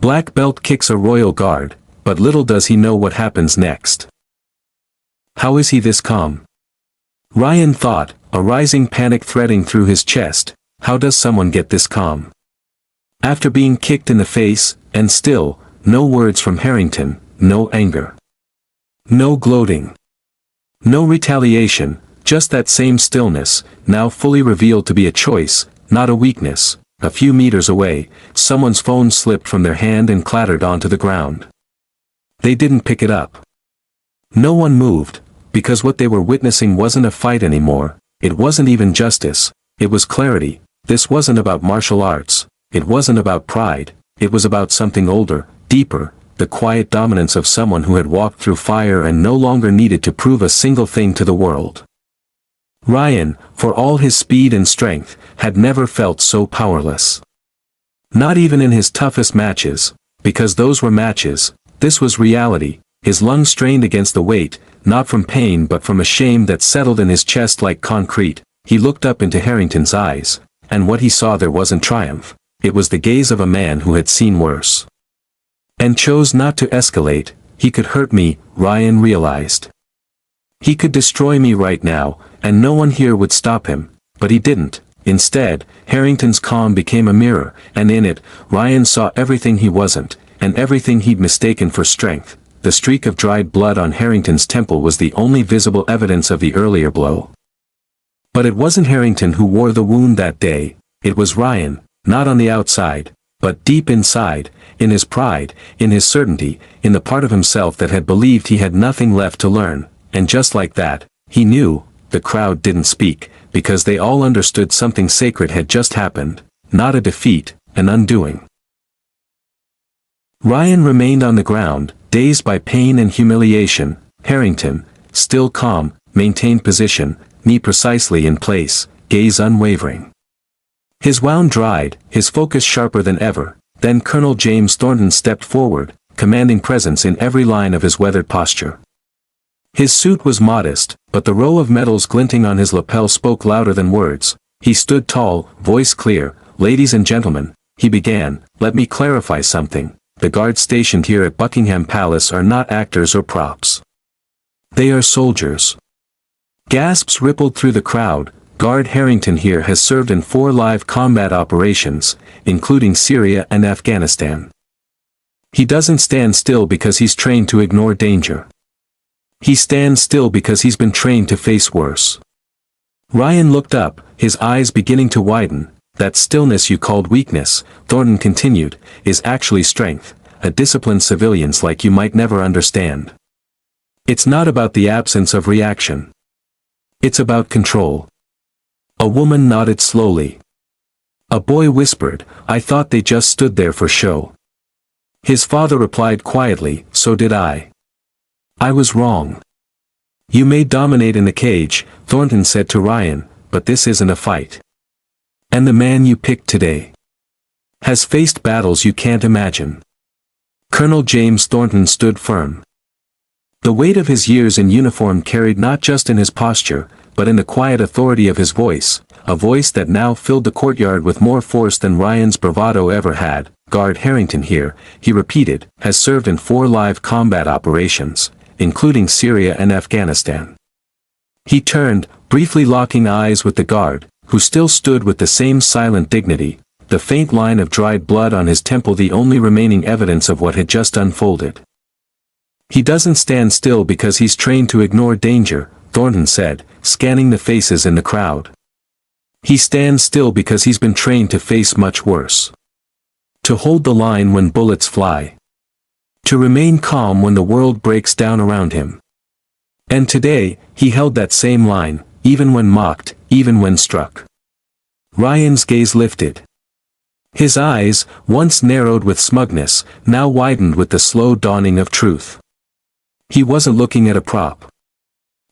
Black belt kicks a royal guard, but little does he know what happens next. How is he this calm? Ryan thought, a rising panic threading through his chest. How does someone get this calm? After being kicked in the face, and still, no words from Harrington, no anger. No gloating. No retaliation, just that same stillness, now fully revealed to be a choice, not a weakness. A few meters away, someone's phone slipped from their hand and clattered onto the ground. They didn't pick it up. No one moved, because what they were witnessing wasn't a fight anymore, it wasn't even justice, it was clarity. This wasn't about martial arts, it wasn't about pride, it was about something older, deeper, the quiet dominance of someone who had walked through fire and no longer needed to prove a single thing to the world. Ryan, for all his speed and strength, had never felt so powerless. Not even in his toughest matches, because those were matches, this was reality, his lungs strained against the weight, not from pain but from a shame that settled in his chest like concrete. He looked up into Harrington's eyes, and what he saw there wasn't triumph, it was the gaze of a man who had seen worse. And chose not to escalate. He could hurt me, Ryan realized. He could destroy me right now, and no one here would stop him, but he didn't. Instead, Harrington's calm became a mirror, and in it, Ryan saw everything he wasn't, and everything he'd mistaken for strength. The streak of dried blood on Harrington's temple was the only visible evidence of the earlier blow. But it wasn't Harrington who wore the wound that day, it was Ryan, not on the outside, but deep inside, in his pride, in his certainty, in the part of himself that had believed he had nothing left to learn, and just like that, he knew. The crowd didn't speak, because they all understood something sacred had just happened, not a defeat, an undoing. Ryan remained on the ground, dazed by pain and humiliation. Harrington, still calm, maintained position, knee precisely in place, gaze unwavering. His wound dried, his focus sharper than ever. Then Colonel James Thornton stepped forward, commanding presence in every line of his weathered posture. His suit was modest, but the row of medals glinting on his lapel spoke louder than words. He stood tall, voice clear. "Ladies and gentlemen," he began, "let me clarify something. The guards stationed here at Buckingham Palace are not actors or props. They are soldiers." Gasps rippled through the crowd. Guard Harrington here has served in 4 live combat operations, including Syria and Afghanistan. He doesn't stand still because he's trained to ignore danger. He stands still because he's been trained to face worse. Ryan looked up, his eyes beginning to widen. "That stillness you called weakness," Thornton continued, "is actually strength, a disciplined civilians like you might never understand. It's not about the absence of reaction. It's about control." A woman nodded slowly. A boy whispered, "I thought they just stood there for show." His father replied quietly, "So did I. I was wrong. You may dominate in the cage," Thornton said to Ryan, "but this isn't a fight. And the man you picked today has faced battles you can't imagine." Colonel James Thornton stood firm. The weight of his years in uniform carried not just in his posture, but in the quiet authority of his voice, a voice that now filled the courtyard with more force than Ryan's bravado ever had. "Guard Harrington here," he repeated, "has served in 4 live combat operations, including Syria and Afghanistan." He turned, briefly locking eyes with the guard, who still stood with the same silent dignity, the faint line of dried blood on his temple the only remaining evidence of what had just unfolded. "He doesn't stand still because he's trained to ignore danger," Thornton said, scanning the faces in the crowd. "He stands still because he's been trained to face much worse. To hold the line when bullets fly. To remain calm when the world breaks down around him. And today, he held that same line, even when mocked, even when struck." Ryan's gaze lifted. His eyes, once narrowed with smugness, now widened with the slow dawning of truth. He wasn't looking at a prop.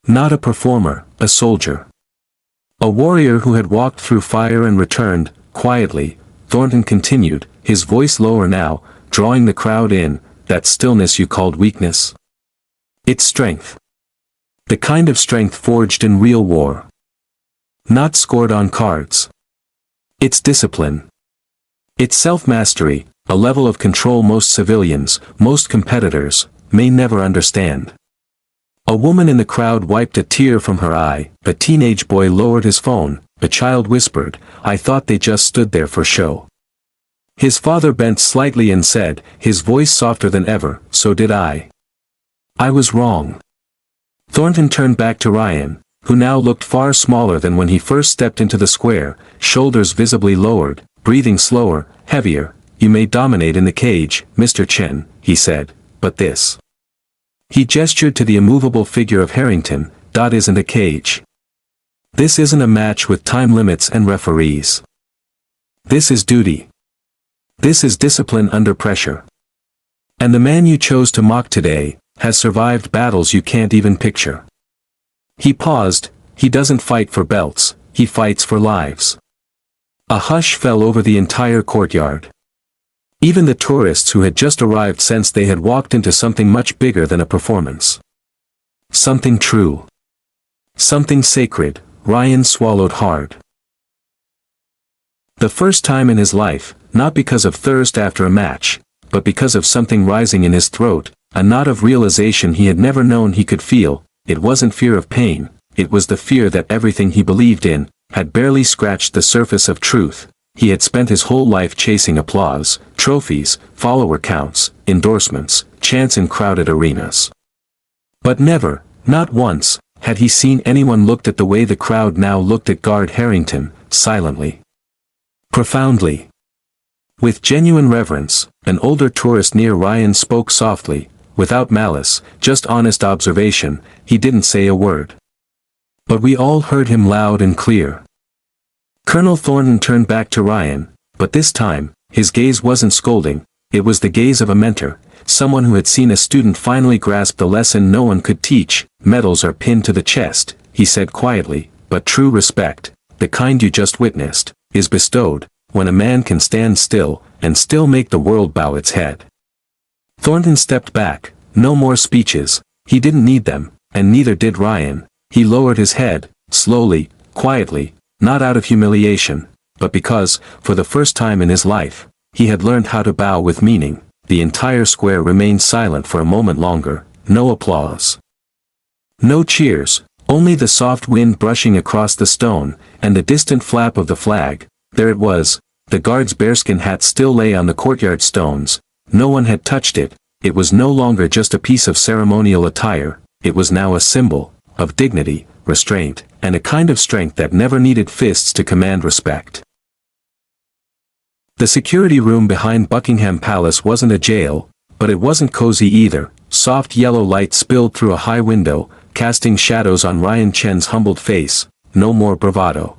Not a performer, a soldier. A warrior who had walked through fire and returned. Quietly, Thornton continued, his voice lower now, drawing the crowd in. "That stillness you called weakness. It's strength. The kind of strength forged in real war. Not scored on cards. It's discipline. It's self-mastery, a level of control most civilians, most competitors, may never understand. A woman in the crowd wiped a tear from her eye, a teenage boy lowered his phone, a child whispered, "I thought they just stood there for show." His father bent slightly and said, his voice softer than ever, "So did I. I was wrong." Thornton turned back to Ryan, who now looked far smaller than when he first stepped into the square, shoulders visibly lowered, breathing slower, heavier. "You may dominate in the cage, Mr. Chen," he said, "but this." He gestured to the immovable figure of Harrington, "That isn't a cage. This isn't a match with time limits and referees. This is duty. This is discipline under pressure. And the man you chose to mock today, has survived battles you can't even picture." He paused. "He doesn't fight for belts, he fights for lives." A hush fell over the entire courtyard. Even the tourists who had just arrived sensed they had walked into something much bigger than a performance. Something true. Something sacred. Ryan swallowed hard. The first time in his life, not because of thirst after a match, but because of something rising in his throat, a knot of realization he had never known he could feel. It wasn't fear of pain, it was the fear that everything he believed in, had barely scratched the surface of truth. He had spent his whole life chasing applause, trophies, follower counts, endorsements, chants in crowded arenas. But never, not once, had he seen anyone looked at the way the crowd now looked at Guard Harrington, silently. Profoundly. With genuine reverence, an older tourist near Ryan spoke softly, without malice, just honest observation. He didn't say a word. But we all heard him loud and clear. Colonel Thornton turned back to Ryan, but this time, his gaze wasn't scolding, it was the gaze of a mentor, someone who had seen a student finally grasp the lesson no one could teach. "Medals are pinned to the chest," he said quietly, "but true respect, the kind you just witnessed, is bestowed when a man can stand still, and still make the world bow its head." Thornton stepped back. No more speeches, he didn't need them, and neither did Ryan. He lowered his head, slowly, quietly, not out of humiliation, but because, for the first time in his life, he had learned how to bow with meaning. The entire square remained silent for a moment longer. No applause. No cheers, only the soft wind brushing across the stone, and the distant flap of the flag. There it was. The guard's bearskin hat still lay on the courtyard stones. No one had touched it. It was no longer just a piece of ceremonial attire, it was now a symbol of dignity, restraint, and a kind of strength that never needed fists to command respect. The security room behind Buckingham Palace wasn't a jail, but it wasn't cozy either. Soft yellow light spilled through a high window, casting shadows on Ryan Chen's humbled face. No more bravado.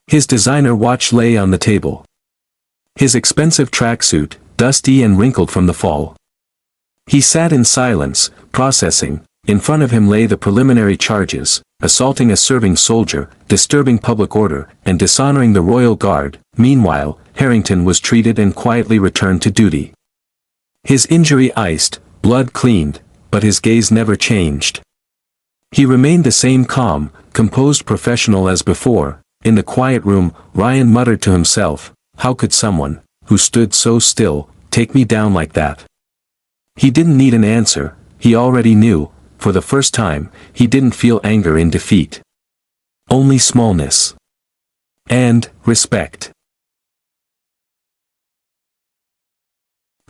His designer watch lay on the table. His expensive tracksuit, dusty and wrinkled from the fall. He sat in silence, processing. In front of him lay the preliminary charges: assaulting a serving soldier, disturbing public order, and dishonoring the royal guard. Meanwhile, Harrington was treated and quietly returned to duty. His injury iced, blood cleaned, but his gaze never changed. He remained the same calm, composed professional as before. In the quiet room, Ryan muttered to himself, "How could someone, who stood so still, take me down like that?" He didn't need an answer, he already knew. For the first time, he didn't feel anger in defeat. Only smallness. And respect.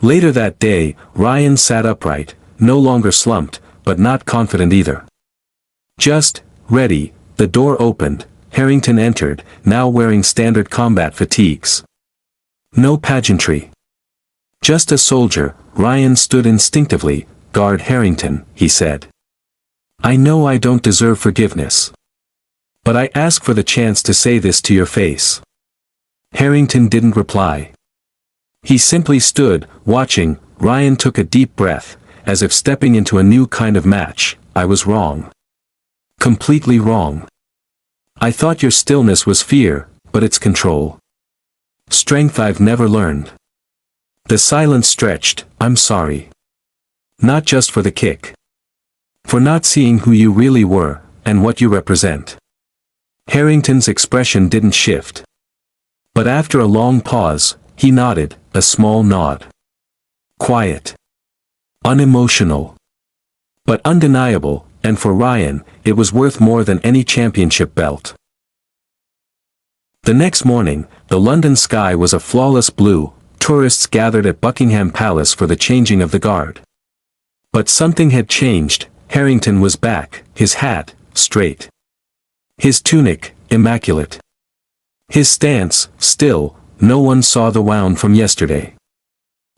Later that day, Ryan sat upright, no longer slumped, but not confident either. Just ready. The door opened. Harrington entered, now wearing standard combat fatigues. No pageantry. Just a soldier. Ryan stood instinctively. "Guard Harrington," he said. "I know I don't deserve forgiveness. But I ask for the chance to say this to your face." Harrington didn't reply. He simply stood, watching. Ryan took a deep breath, as if stepping into a new kind of match. "I was wrong. Completely wrong. I thought your stillness was fear, but it's control. Strength I've never learned." The silence stretched. "I'm sorry. Not just for the kick. For not seeing who you really were, and what you represent." Harrington's expression didn't shift. But after a long pause, He nodded, a small nod. Quiet. Unemotional. But undeniable, and for Ryan, it was worth more than any championship belt. The next morning, the London sky was a flawless blue. Tourists gathered at Buckingham Palace for the changing of the guard. But something had changed. Harrington was back, his hat, straight. His tunic, immaculate. His stance, still. No one saw the wound from yesterday.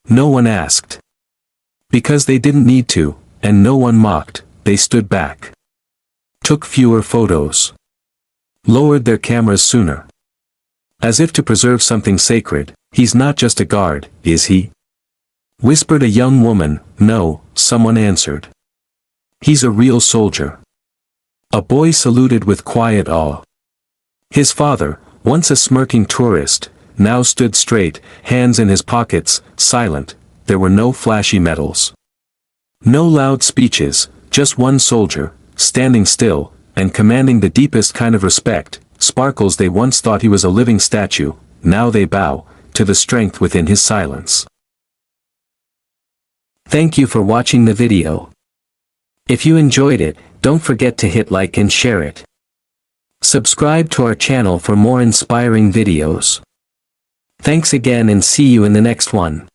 No one asked. Because they didn't need to, and no one mocked, they stood back. Took fewer photos. Lowered their cameras sooner. As if to preserve something sacred. He's not just a guard, is he? Whispered a young woman. No, someone answered. He's a real soldier. A boy saluted with quiet awe. His father, once a smirking tourist, now stood straight, hands in his pockets, silent. There were no flashy medals. No loud speeches, just one soldier, standing still, and commanding the deepest kind of respect. Sparkles they once thought he was a living statue, now they bow, to the strength within his silence. Thank you for watching the video. If you enjoyed it, don't forget to hit like and share it. Subscribe to our channel for more inspiring videos. Thanks again and see you in the next one.